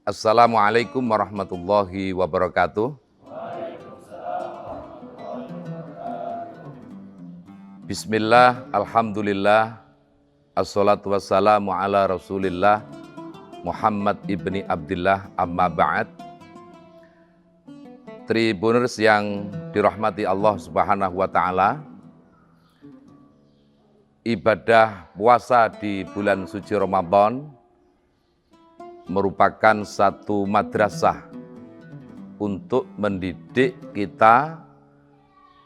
Assalamualaikum warahmatullahi wabarakatuh. Bismillah, alhamdulillah, assalatu wassalamu ala rasulillah, Muhammad ibni Abdillah, amma ba'd. Tribuners yang dirahmati Allah subhanahu wa ta'ala, ibadah puasa di bulan suci Ramadan merupakan satu madrasah untuk mendidik kita,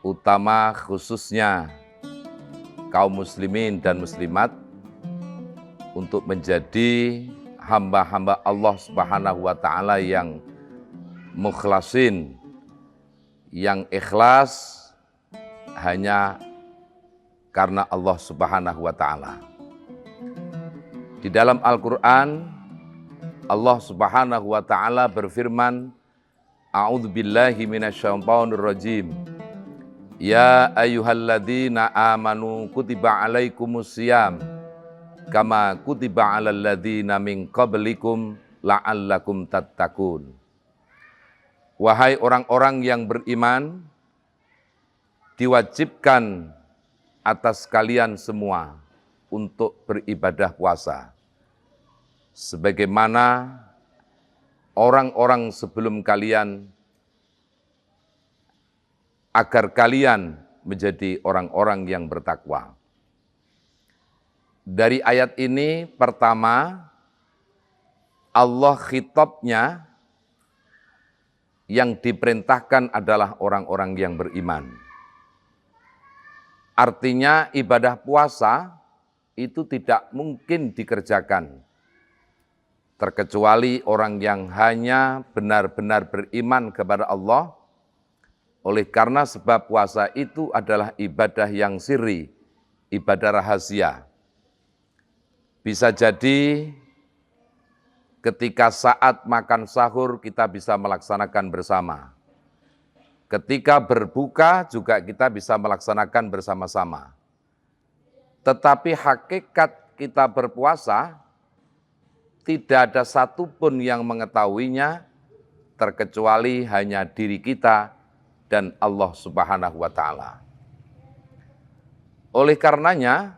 utama khususnya kaum muslimin dan muslimat, untuk menjadi hamba-hamba Allah subhanahu wa ta'ala yang mukhlasin, yang ikhlas hanya karena Allah subhanahu wa ta'ala. Di dalam Al-Quran, Allah subhanahu wa ta'ala berfirman, A'udzubillahi minasyaitonir rajim. Ya ayyuhalladzina amanu kutiba alaikumusiyam kama kutiba alal ladzina min qablikum la'allakum tattaqun. Wahai orang-orang yang beriman, diwajibkan atas kalian semua untuk beribadah puasa, sebagaimana orang-orang sebelum kalian, agar kalian menjadi orang-orang yang bertakwa. Dari ayat ini, pertama, Allah khitabnya yang diperintahkan adalah orang-orang yang beriman. Artinya ibadah puasa itu tidak mungkin dikerjakan terkecuali orang yang hanya benar-benar beriman kepada Allah. Oleh karena sebab puasa itu adalah ibadah yang sirri, ibadah rahasia. Bisa jadi ketika saat makan sahur kita bisa melaksanakan bersama. Ketika berbuka juga kita bisa melaksanakan bersama-sama. Tetapi hakikat kita berpuasa tidak ada satupun yang mengetahuinya terkecuali hanya diri kita dan Allah subhanahu wa ta'ala. Oleh karenanya,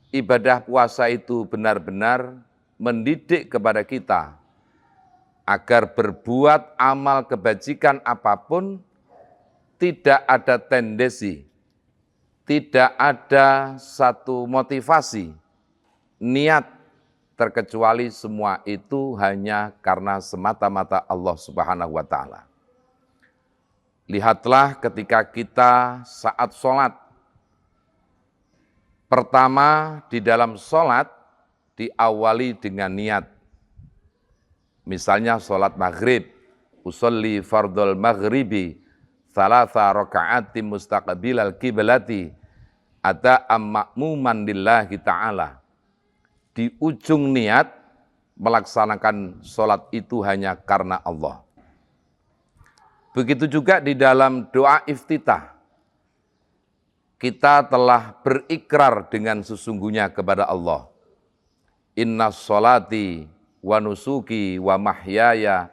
ibadah puasa itu benar-benar mendidik kepada kita agar berbuat amal kebajikan apapun tidak ada tendensi, tidak ada satu motivasi, niat, terkecuali semua itu hanya karena semata-mata Allah subhanahu wa ta'ala. Lihatlah ketika kita saat sholat. Pertama, di dalam sholat diawali dengan niat. Misalnya sholat maghrib, usolli fardul maghribi, thalatha raka'atim mustaqbilal kiblati, ata amma'muman lillahi ta'ala. Di ujung niat, melaksanakan sholat itu hanya karena Allah. Begitu juga di dalam doa iftitah. Kita telah berikrar dengan sesungguhnya kepada Allah. Inna sholati wa nusuki wa mahyaya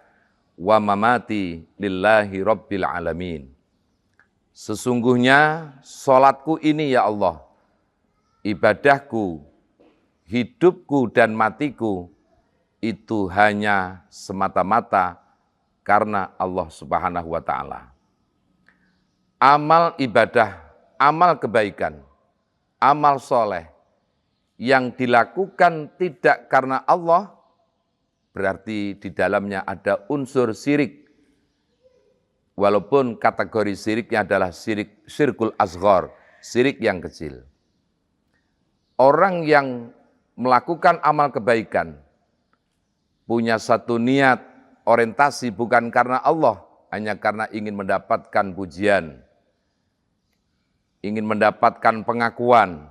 wa mamati lillahi rabbil alamin. Sesungguhnya sholatku ini ya Allah, ibadahku, hidupku dan matiku itu hanya semata-mata karena Allah subhanahu wa ta'ala. Amal ibadah, amal kebaikan, amal soleh yang dilakukan tidak karena Allah, berarti di dalamnya ada unsur syirik. Walaupun kategori syiriknya adalah syirkul asghar, syirik yang kecil. Orang yang melakukan amal kebaikan, punya satu niat, orientasi bukan karena Allah, hanya karena ingin mendapatkan pujian, ingin mendapatkan pengakuan,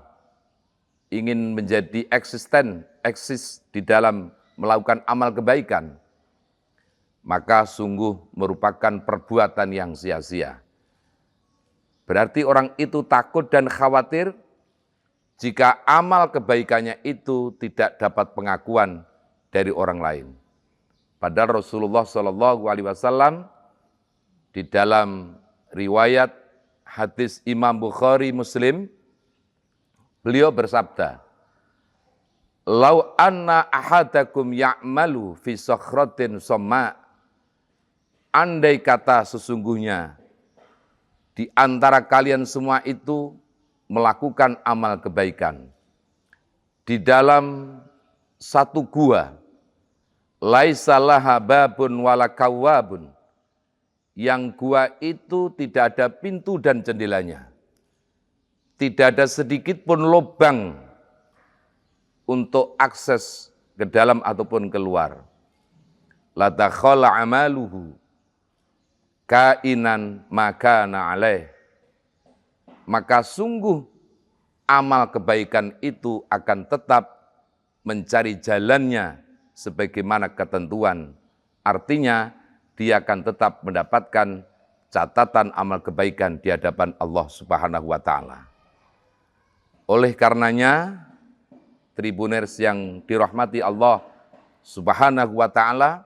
ingin menjadi eksis di dalam melakukan amal kebaikan, maka sungguh merupakan perbuatan yang sia-sia. Berarti orang itu takut dan khawatir jika amal kebaikannya itu tidak dapat pengakuan dari orang lain. Padahal Rasulullah Shallallahu Alaihi Wasallam di dalam riwayat hadis Imam Bukhari Muslim, beliau bersabda, "Lau anna ahadakum ya'malu fi sakhratin somma." Andai kata sesungguhnya di antara kalian semua itu melakukan amal kebaikan di dalam satu gua, laisa laha babun wala kawwabun, yang gua itu tidak ada pintu dan jendelanya, tidak ada sedikit pun lubang untuk akses ke dalam ataupun keluar. La dakhala amaluhu kainan makana alaih. Maka sungguh amal kebaikan itu akan tetap mencari jalannya sebagaimana ketentuan. Artinya dia akan tetap mendapatkan catatan amal kebaikan di hadapan Allah Subhanahu wa taala. Oleh karenanya, Tribuners yang dirahmati Allah Subhanahu wa taala,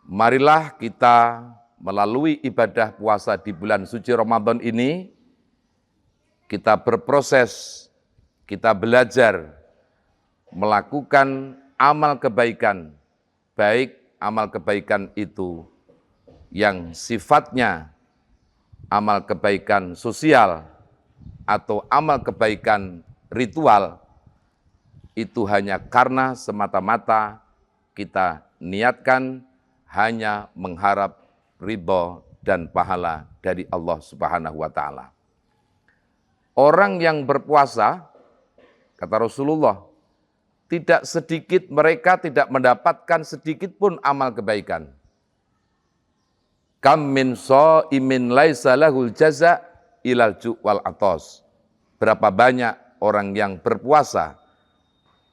marilah kita melalui ibadah puasa di bulan suci Ramadan ini, kita berproses, kita belajar melakukan amal kebaikan, baik amal kebaikan itu yang sifatnya amal kebaikan sosial atau amal kebaikan ritual, itu hanya karena semata-mata kita niatkan hanya mengharap ridho dan pahala dari Allah Subhanahu wa taala. Orang yang berpuasa, kata Rasulullah, tidak sedikit mereka tidak mendapatkan sedikit pun amal kebaikan. Kam min shaimin laisa lahul jaza ilal ju' wal atos. Berapa banyak orang yang berpuasa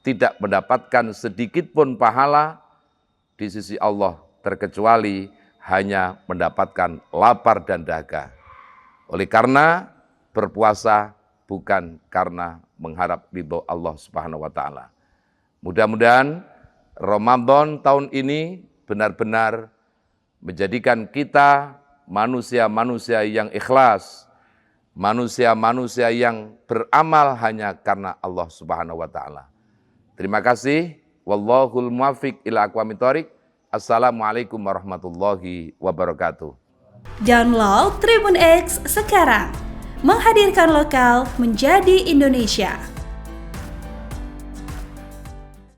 tidak mendapatkan sedikit pun pahala di sisi Allah, terkecuali hanya mendapatkan lapar dan dahaga. Oleh karena berpuasa bukan karena mengharap ridho Allah Subhanahu wa taala. Mudah-mudahan Ramadan tahun ini benar-benar menjadikan kita manusia-manusia yang ikhlas, manusia-manusia yang beramal hanya karena Allah Subhanahu wa taala. Terima kasih. Wallahul muwaffiq ila aqwamit thoriq. Assalamualaikum warahmatullahi wabarakatuh. Download Tribun X sekarang. Menghadirkan lokal menjadi Indonesia.